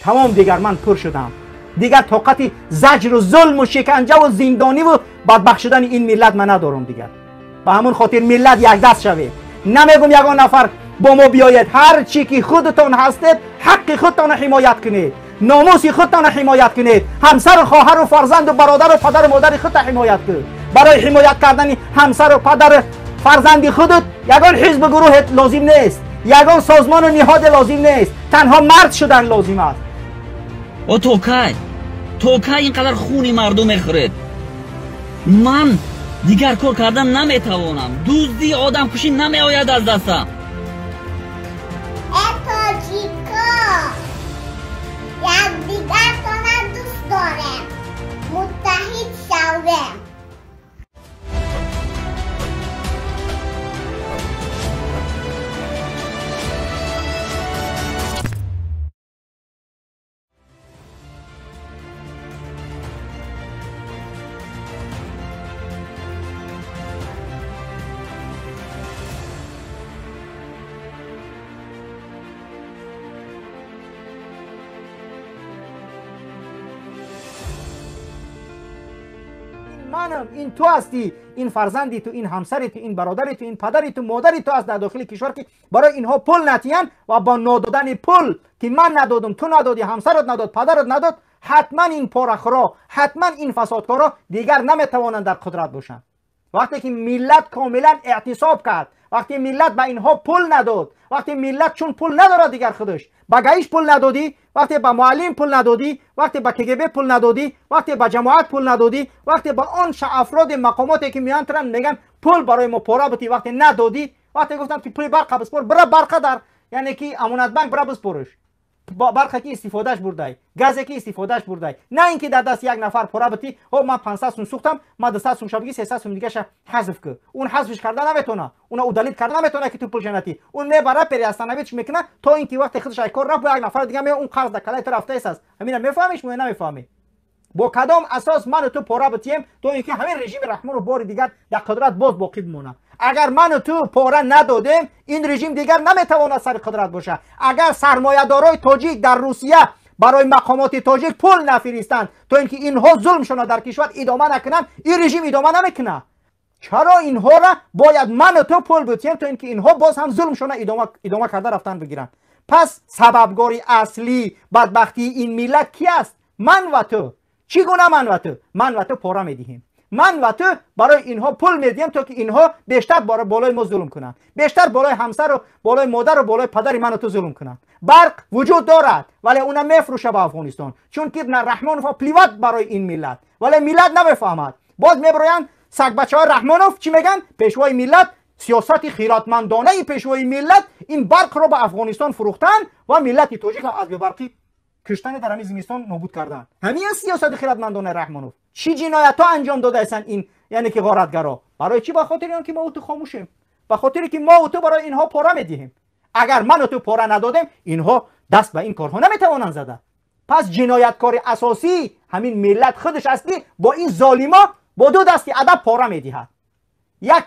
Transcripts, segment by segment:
تمام دیگر من پر شدم. دیگر طاقت زجر و ظلم و شکنجه و زندانی و بدبخت شدن این ملت من ندارم دیگر. به همون خاطر ملت یک دست شوید. نمیگم یگان نفر با ما بیاید، هر چی که خودتان هستید حق خودتان حمایت کنید، ناموس خودتان حمایت کنید، همسر و خواهر و فرزند و برادر و پدر و مادر خودت حمایت کنید. برای حمایت کردن همسر و پدر فرزند خودت یگان حزب گروه لازم نیست، یگان سازمان و نهاد لازم نیست، تنها مرد شدن لازم است. او توکای اینقدر خونی مردم میخورد. من دیگر کار کردن نمیتوانم. دزدی آدم کشی نمیآید از دستم. تاجیکا یک دیگر تانه دوست دارم، متحد شویم. منم، این تو هستی، این فرزندی تو، این همسری تو، این برادری تو، این پدری تو، مادری تو هست در داخل کشور که برای اینها پول نتیان و با نادادن پول که من ندادم، تو ندادی، همسرت نداد، پدرت نداد، حتما این پارخورا، حتما این فسادکارا دیگر نمیتوانند در قدرت باشند. وقتی که ملت کاملا اعتصاب کرد، وقتی ملت به اینها پول نداد، وقتی ملت چون پول نداره دیگر خودش، با گایش پول ندادی، وقتی با معلم پول ندادی، وقتی با کگب پول ندادی، وقتی با جماعت پول ندادی، وقتی با آن افراد مقاماتی که میانترن میگن پول برای ما پورا بودی، وقتی ندادی، وقتی گفتم که پول برق بسپار، برا برق در، یعنی که امانت بانک برا بسپارش، برق کی استفادهش بردای، گاز کی استفادهش بردای، نه اینکه در دست یک نفر پورا بودی، او من 500 سوم سوختم، ما 200 سوم شبگی 300 سوم دیگه ش حذف که اون حذفش کردن نمیتونه، اون او دلیل کردن نمیتونه که تو پول جنتی، اون میبره پریاستانویچ میکنه تا اینکه وقتی خودش کار رفت با یک نفر دیگه می اون قرض کلای طرف است. همین میفهمیش مو نمیفهمی. با کدام اساس من و تو پورا بتیم تو اینکه همین رژیم رحمان رو بار دیگر در قدرت باز باقی بمونه. اگر من و تو پورا ندادیم این رژیم دیگر نمیتواند سر قدرت باشه. اگر سرمایه‌دارای تاجیک در روسیه برای مقامات تاجیک پول نفرستند تا اینکه اینها ظلم شونه در کشور ادامه نکنن، این رژیم ادامه نمیکنه. چرا اینها را باید من و تو پول بدیم تا اینکه اینها باز هم ظلم شونه ادامه کرده رفتن بگیرن؟ پس سببگاری اصلی بدبختی این ملت کی است؟ من و تو. چگونه من و تو پورا میدهیم. من و تو برای اینها پول میدیم تا که اینها بیشتر بالای ما ظلم کنن، بیشتر بالای همسر و بالای مادر و بالای پدر من و تو ظلم کنن. برق وجود دارد ولی اونم میفروشه به افغانستان، چون که رحمانوف پلیوت برای این ملت، ولی ملت نمیفهمد. باز میبرن سگ بچه‌های رحمانوف چی میگن؟ پیشوای ملت، سیاست خیراتمندانه پیشوای ملت این برق رو به افغانستان فروختن و ملت تاجیک از برقی کشتن در همین زمستان نابود کردن. همین سیاست خیراتمندانه رحمانوف. چی جنایت‌ها انجام داده هستن این، یعنی که غارتگرا؟ برای چی؟ به خاطر اینکه ما و تو خاموشیم، به خاطر که ما و تو برای اینها پورا میدهیم. اگر من و تو پورا ندادیم اینها دست به این کارها نمیتوانند زدن. پس جنایتکار اساسی همین ملت خودش هستی، با این ظالما با دو دستی ادب پورا میدهد. یک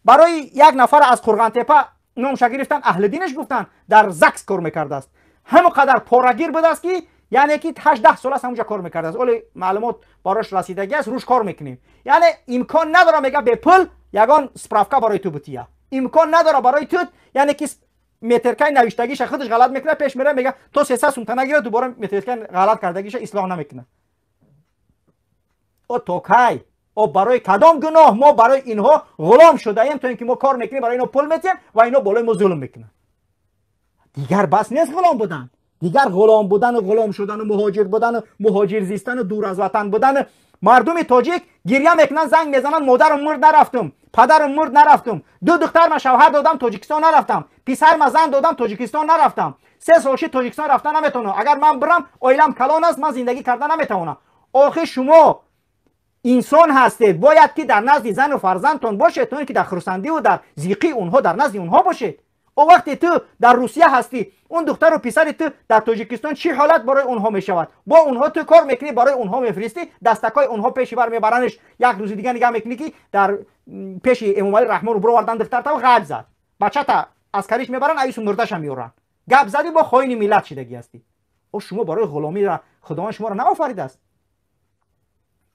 برای یک نفر از قرغنتپه نامش گرفتن، اهل دینش گفتن در زکس کار میکرده است، همونقدر پوراگیر بوده است که یعنی که 18 سال است همونجا کار میکرده است، ولی معلومات براش رسیدگی است، روش کار میکنیم. یعنی امکان نداره میگه به پول یگان سپرافکا برای تو بتیه، امکان نداره برای تو، یعنی که مترکای نوشتگیش خودش غلط میکنه، پیش میره میگه تو 300 سوم تنگیره، دوباره مترکای غلط کردگیش اصلاح نمیکنه. او توکای او برای کدام گناه ما برای اینها غلام شده ایم تا اینکه ما کار میکنیم برای اینا پول میتیم و اینا بالای ما ظلم میکنن؟ دیگر بس نیست غلام بودن، دیگر غلام بودن و غلام شدن و مهاجر بودن و مهاجر زیستن و دور از وطن بودن. مردم تاجیک گریه میکنن، زنگ میزنن مادرم مرد نرفتم، پدرم مرد نرفتم، دو دختر ما شوهر دادم تاجیکستان نرفتم، پسر ما زن دادم تاجیکستان نرفتم، 3 سال تاجیکستان رفتن نمیتونم، اگر من برم اویلم کلان است، من زندگی کردن نمیتونم. آخه شما انسان هستید، باید که در نزد زن و فرزندتون باشید تا اینکه در خرسندی و در زیقی اونها در نزد اونها باشید. او وقتی تو در روسیه هستی، اون دختر و پسر تو در تاجیکستان چی حالت برای اونها میشود؟ با اونها تو کار میکنی، برای اونها میفرستی، دستکای اونها پیش بر میبرنش، یک روز دیگه نگاه میکنی که در پیش امام علی رحمان رو برو وردن دختر تا غاب زد، بچه تا عسکریش میبرن ایسو مردش هم میورن، گپ زدی با خاین ملت شدگی هستی. او شما برای غلامی را خداوند شما را نآفریده است.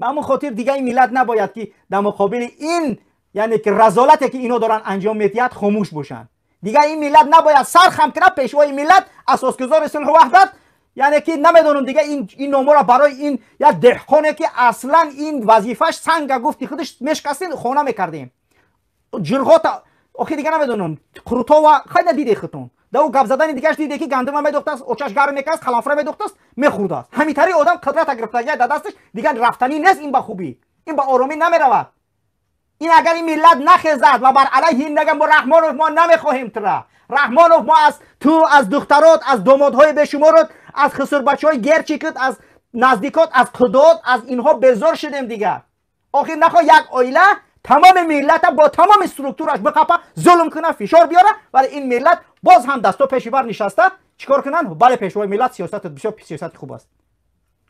به همون خاطر دیگه این ملت نباید که در مقابل این یعنی که رذالتی که اینا دارن انجام میدهد خاموش باشن. دیگه این ملت نباید سر خم کنه. پیشوای ملت اساسگذار صلح و وحدت یعنی که نمیدونم دیگه این نامو را برای این یک دهقانی که اصلا این وظیفش سنگ گفتی خودش مشکستین خونه میکردیم جرغات آخه دیگه نمیدونم قروتا و خیلی ندیده خودتون دو گپ زدن دیگهش دیده که گندم میدوخت است اوچش گرم میکرد خلافره میدوخت است میخورد است همینطوری آدم قدرت گرفتگی در دستش دیگه رفتنی نیست. این با خوبی این با آرامی نمیرود. این اگر این ملت نخیزد و بر علیه این نگم با رحمانوف ما نمیخواهیم ترا رحمانوف ما از دخترات از دامادهای بشمارت از خسر بچهای گرچیکت از نزدیکات از قدات از اینها بزار شدیم دیگه. آخر نخواه یک عائله تمام ملت با تمام استرکتورش بقپه ظلم کنه فشار بیاره ولی این ملت باز هم دستا پیش بر نشسته چیکار کنن؟ بله پیشوای ملت سیاست بسیار سیاست خوب است.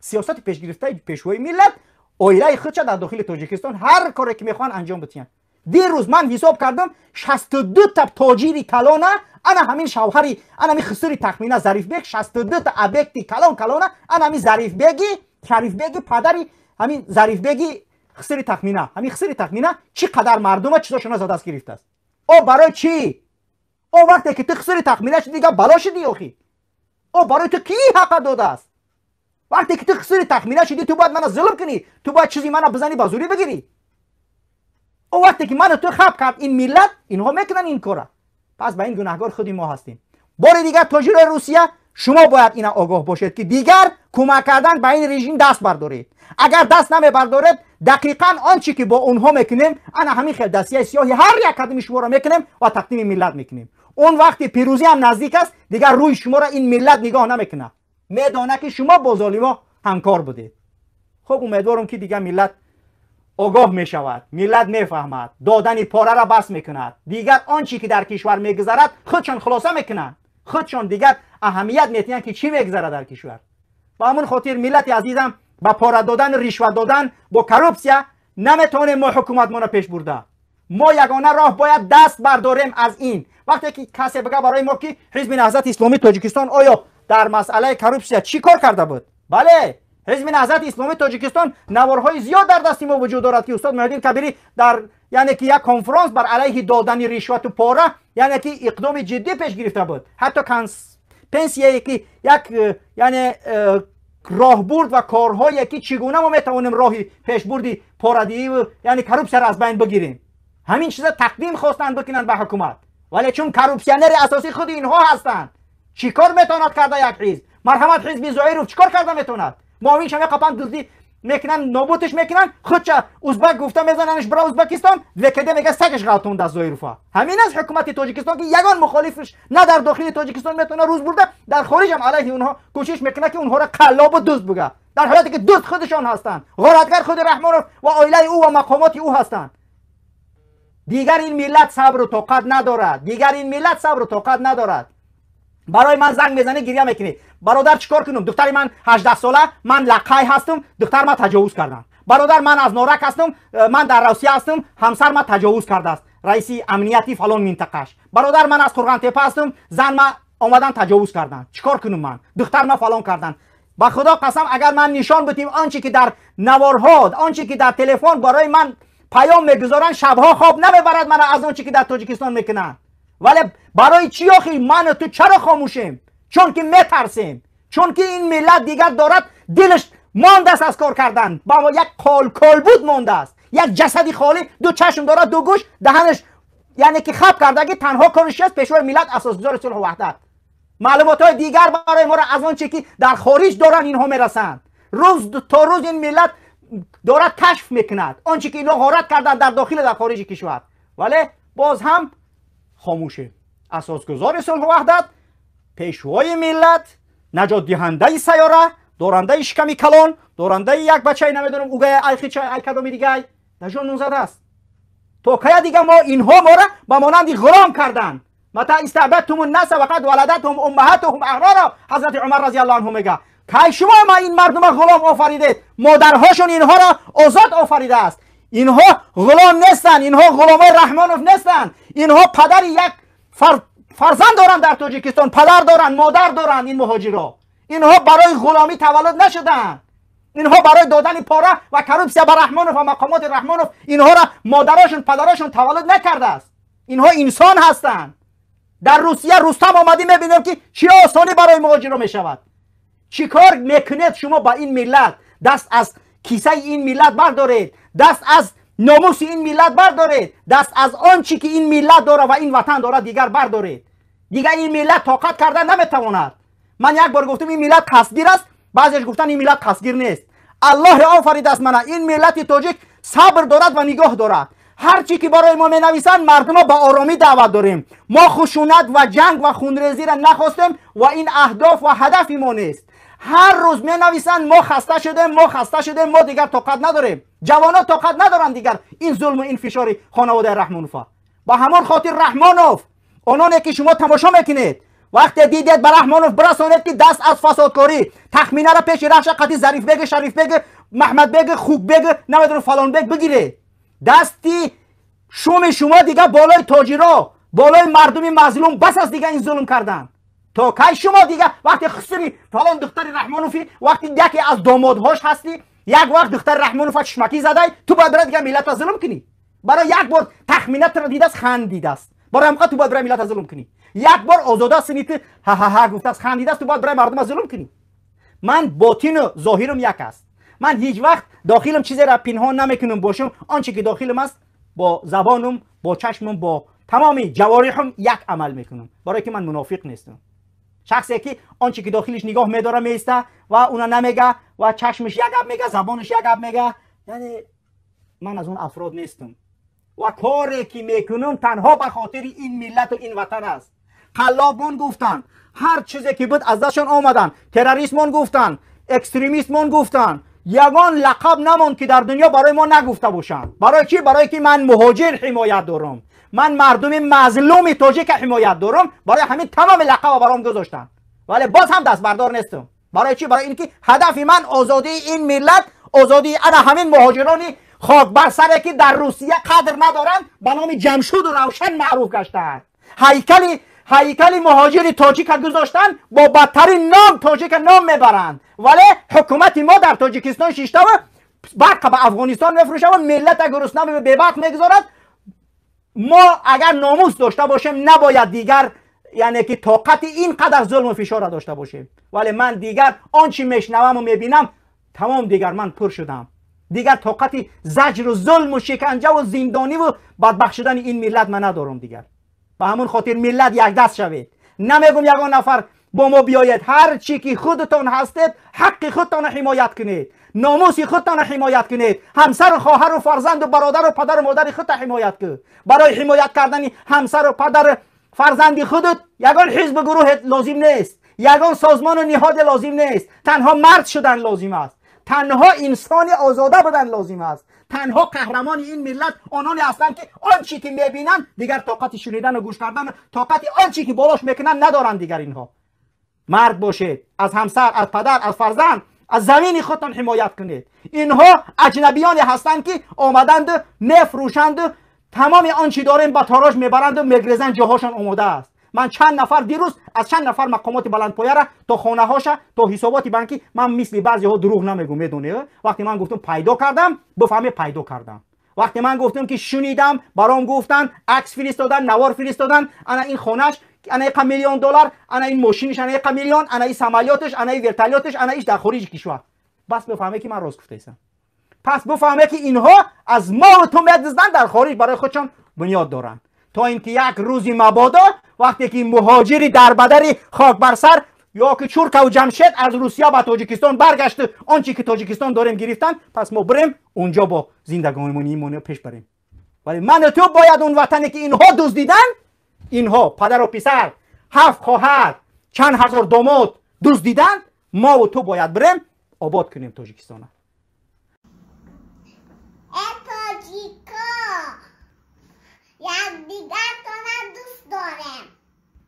سیاست پیش گرفته پیشوای ملت عائله خودش در داخل تاجیکستان هر کاری که میخوان انجام بدن. دیروز من حساب کردم 62 تا تاجری کلانه انا همین شوهری انا می خسری تخمینه ظریف بیگ 62 تا ابکتی کلانه انا می ظریف بیگی شریف بیگی پدری همین ظریف بیگی خسری تخمینه همین خسری تخمینه چی قدر مردم چیزاشون زاد از گرفته است. او برای چی؟ او وقتی که تو خسری تخمینه شدی دیگه بلا شدی آخی. او برای تو کی حق داده است؟ وقتی که تو خسری تخمینه شدی تو باید منو ظلم کنی تو باید چیزی منو بزنی بازوری بگیری. او وقتی که منو تو خب کرد این ملت اینها میکنن این کارا. پس به این گناهکار خودی ما هستیم. بار دیگر تاجرای روسیه شما باید اینا آگاه باشید که دیگر کمک کردن به این رژیم دست بردارید. اگر دست نمیبردارید دقیقاً آنچه که با اونها میکنیم انا همین خیلی دستیه سیاهی هر یک قدم شما را میکنیم و تقدیم ملت میکنیم. اون وقتی پیروزی هم نزدیک است دیگر روی شما را این ملت نگاه نمیکنه. میدونه که شما با ظالما همکار بودید. خب امیدوارم که دیگر ملت آگاه می شود. ملت میفهمد دادن پاره را بس میکند. دیگر آنچه که در کشور میگذرد خودشان خلاصه میکنند. خودشان دیگر اهمیت میتینند که چی میگذره در کشور. با همون خاطر ملت عزیزم با پاره دادن رشوه دادن با کروپسیا نمیتونه ما حکومت ما را پیش برده. ما یگانه راه باید دست برداریم از این. وقتی که کسی بگه برای ما که حزب نهضت اسلامی تاجیکستان آیا در مسئله کروپسیا چی کار کرده بود؟ بله حزب نهضت اسلامی تاجیکستان نوارهای زیاد در دست ما وجود دارد که استاد محمدی کبیری در یعنی که یک کنفرانس بر علیه دادن رشوت و پاره یعنی که اقدام جدی پیش گرفته بود. حتی پنسیه که یک یعنی راهبرد و کارهایی که چگونه ما میتوانیم راهی پیشبردی پاره‌دهی و یعنی کروپسیا را از بین بگیریم همین چیزا تقدیم خواستن بکنن به حکومت ولی چون کروپسیونر اساسی خود اینها هستند چیکار میتواند کرده یک حزب مرحمت حزب زایروف چیکار کرده میتواند معاون شما قپان دزدی میکنن نابودش میکنن خودش ازبک گفته میزننش برای ازبکستان وکده میگه سگش غلطون دست زایروفا همین از حکومت تاجیکستان که یگان مخالفش نه در داخل تاجیکستان میتونه روز برده در خارج هم علیه اونها کوشش میکنه که اونها را قلاب و دزد بگه در حالی که دزد خودشان هستند غارتگر خود رحمانوف و عائله او و مقامات او هستند. دیگر این ملت صبر و طاقت ندارد. دیگر این ملت صبر و طاقت ندارد. برای من زنگ میزنه گریه میکنه برادر چیکار کنم دختر من 18 ساله من لقای هستم دختر ما تجاوز کردن برادر من از نارک هستم من در روسیه هستم همسر ما تجاوز کرده است رئیس امنیتی فلان منطقهش برادر من از قرغان تپه هستم زن ما اومدن تجاوز کردن چیکار کنم من دختر ما فلان کردن. با خدا قسم اگر من نشان بدیم آنچه که در نوارها آنچه که در تلفن برای من پیام میگذارن شبها خواب نمیبرد من از آنچه که در تاجیکستان میکنن. ولی برای چی آخی من و تو چرا خاموشیم؟ چون که میترسیم چون که این ملت دیگر دارد دلش مانده است از کار کردن با یک کالبد مانده است یک جسدی خالی دو چشم دارد دو گوش دهنش یعنی که خب کرده که تنها کارش است پیشوای ملت اساسگذار صلح و وحدت. معلومات های دیگر برای ما را از آنچه که در خارج دارن اینها میرسند. روز تا روز این ملت دارد کشف میکند آنچه که اینها غارت کردن در داخل در خارج کشور ولی باز هم خاموشه. اساسگذار صلح و وحدت پیشوای ملت نجات دهنده سیاره دارنده شکمی کلان دارنده یک بچه نمیدونم اوگه ایخی چه ای کدامی دیگه نجان نوزده است. تو که دیگه ما اینها ما را با مانندی غلام کردن متى استعبدتم الناس وقد ولدتهم امهاتهم احرارا حضرت عمر رضی الله عنه میگه که شما ما این مردم غلام آفریدید مادرهاشون اینها را آزاد آفریده است. اینها غلام نیستن اینها غلامای رحمانوف نیستن اینها پدر یک فرزند دارن در تاجیکستان پدر دارن مادر دارن این مهاجرا اینها برای غلامی تولد نشدن. اینها برای دادن پاره و کروپسیا به رحمانوف و مقامات رحمانوف اینها را مادراشون پدراشون تولد نکرده است. اینها انسان هستند. در روسیه رستم آمدی میبینیم که چه آسانی برای مهاجرا میشود. چیکار میکنید شما با این ملت؟ دست از کیسه این ملت بردارید، دست از ناموس این ملت بردارید، دست از آنچه که این ملت داره و این وطن داره دیگر بردارید. دیگر این ملت طاقت کردن نمیتواند. من یک بار گفتم این ملت قصدگیر است، بعضیش گفتن این ملت قصدگیر نیست. الله آفرید است من. این ملت تاجیک صبر دارد و نگاه دارد. هر چی که برای ما می نویسند مردم با آرامی دعوت داریم. ما خشونت و جنگ و خونریزی را نخواستیم و این اهداف و هدف ما نیست. هر روز می نویسند ما خسته شدیم، ما دیگر طاقت نداریم. جوانا طاقت ندارن دیگر این ظلم و این فشار خانواده رحمانوف. با همان خاطر رحمانوف اونانی که شما تماشا میکنید وقتی دیدید به رحمانوف برسانید که دست از فسادکاری تخمینه را پیش رخش قطی ظریف بگ، شریف بگ، محمد بگ، خوب بگ، نمیدونم فلان بگ بگیره. دستی شما دیگه بالای تاجرا، بالای مردم مظلوم بس از دیگه این ظلم کردن. تا کی شما دیگه وقتی خسری فلان دختر رحمانوفی، وقتی یکی از دامادهاش هستی، یک وقت دختر رحمانوف چشمکی زده، تو باید برای دیگه ملت ظلم کنی. برای یک بار تخمینت را دیده است خندیده است. برای همقدر تو باید برای ملت ظلم کنی. یک بار آزاده سنیت ها ها ها گفته است خندیده است، تو باید برای مردم ظلم کنی. من باطن و ظاهرم یک است. من هیچ وقت داخلم چیزی را پنهان نمیکنم باشم. آنچه که داخلم است با زبانم، با چشمم، با تمامی جوارحم یک عمل میکنم. برای که من منافق نیستم. شخصی که آنچه که داخلش نگاه میداره میسته و اونا نمیگه و چشمش یک گپ میگه، زبانش یک گپ میگه، یعنی من از اون افراد نیستم. و کاری که میکنم تنها به خاطر این ملت و این وطن است. قلابون گفتن، هر چیزی که بود از دستشان آمدن. تروریسمون گفتن، اکستریمیسمون گفتن. یگان لقب نماند که در دنیا برای ما نگفته باشن. برای چی؟ برای که من مهاجر حمایت دارم. من مردم مظلوم تاجیک حمایت دارم. برای همین تمام لقب برام گذاشتن. ولی باز هم دست بردار نیستم. برای چی؟ برای اینکه هدف من آزادی این ملت، آزادی انا همین مهاجرانی خاک بر سر که در روسیه قدر ندارن به نام جمشید و روشن معروف گشتن. هیکل مهاجر تاجیک گذاشتن، با بدترین نام تاجیک نام میبرند. ولی حکومت ما در تاجیکستان شیشته و برق به افغانستان میفروشه و ملت گرسنه به بخت میگذارد. ما اگر ناموس داشته باشیم نباید دیگر یعنی که طاقت اینقدر ظلم و فشار را داشته باشیم. ولی من دیگر آنچه میشنوم و میبینم تمام دیگر من پر شدم. دیگر طاقت زجر و ظلم و شکنجه و زندانی و بدبخت شدن این ملت من ندارم دیگر. به همون خاطر ملت یک دست شوید. نمیگم یگان نفر با ما بیاید. هر چی که خودتان هستید حق خودتان حمایت کنید، ناموس خودتان حمایت کنید، همسر و خواهر و فرزند و برادر و پدر و مادر خودت حمایت کنید. برای حمایت کردن همسر و پدر فرزند خودت یگان حزب گروه لازم نیست، یگان سازمان و نهاد لازم نیست. تنها مرد شدن لازم است، تنها انسان آزاده بودن لازم است، تنها قهرمان این ملت آنانی هستند که آنچه که میبینن دیگر طاقت شنیدن و گوش کردن، طاقت آنچه که بالاش میکنن ندارن دیگر. اینها مرد باشید، از همسر، از پدر، از فرزند، از زمین خودتان حمایت کنید. اینها اجنبیانی هستند که آمدند میفروشند، تمام آنچه داریم با تاراج میبرند و میگریزند، جاهاشان آماده است. من چند نفر دیروز از چند نفر مقامات بلندپایه را تا خانه هاشا تا حسابات بانکی، من مثل بعضی ها دروغ نمیگم، میدونی وقتی من گفتم پیدا کردم بفهمی پیدا کردم. وقتی من گفتم که شنیدم برام گفتن، عکس فرستادن، نوار فرستادن، انا این خونش، انا یک $1 میلیون، انا این ماشینش، انا یک $1 میلیون، انا این سمالیاتش، انا این ورتالیاتش، انا ایش در خارج کشور. بس بفهمی که من راست گفتم. پس بفهمه که اینها از ما و تو میدزدن، در خارج برای خودشان بنیاد دارن. تا اینکه یک روزی مبادا وقتی که مهاجری در بدر خاک بر سر یا که چورک و جمشید از روسیه به تاجیکستان برگشت، آنچه که تاجیکستان داریم گرفتن، پس ما بریم اونجا با زندگانیمون پیش بریم. ولی من و تو باید اون وطنی که اینها دزدیدن، اینها پدر و پسر، 7 خواهر، چند هزار داماد دزدیدن، ما و تو باید بریم آباد کنیم تاجیکستان. تاجیکا یک دیگر تا دوست دارم،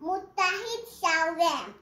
متحد شویم.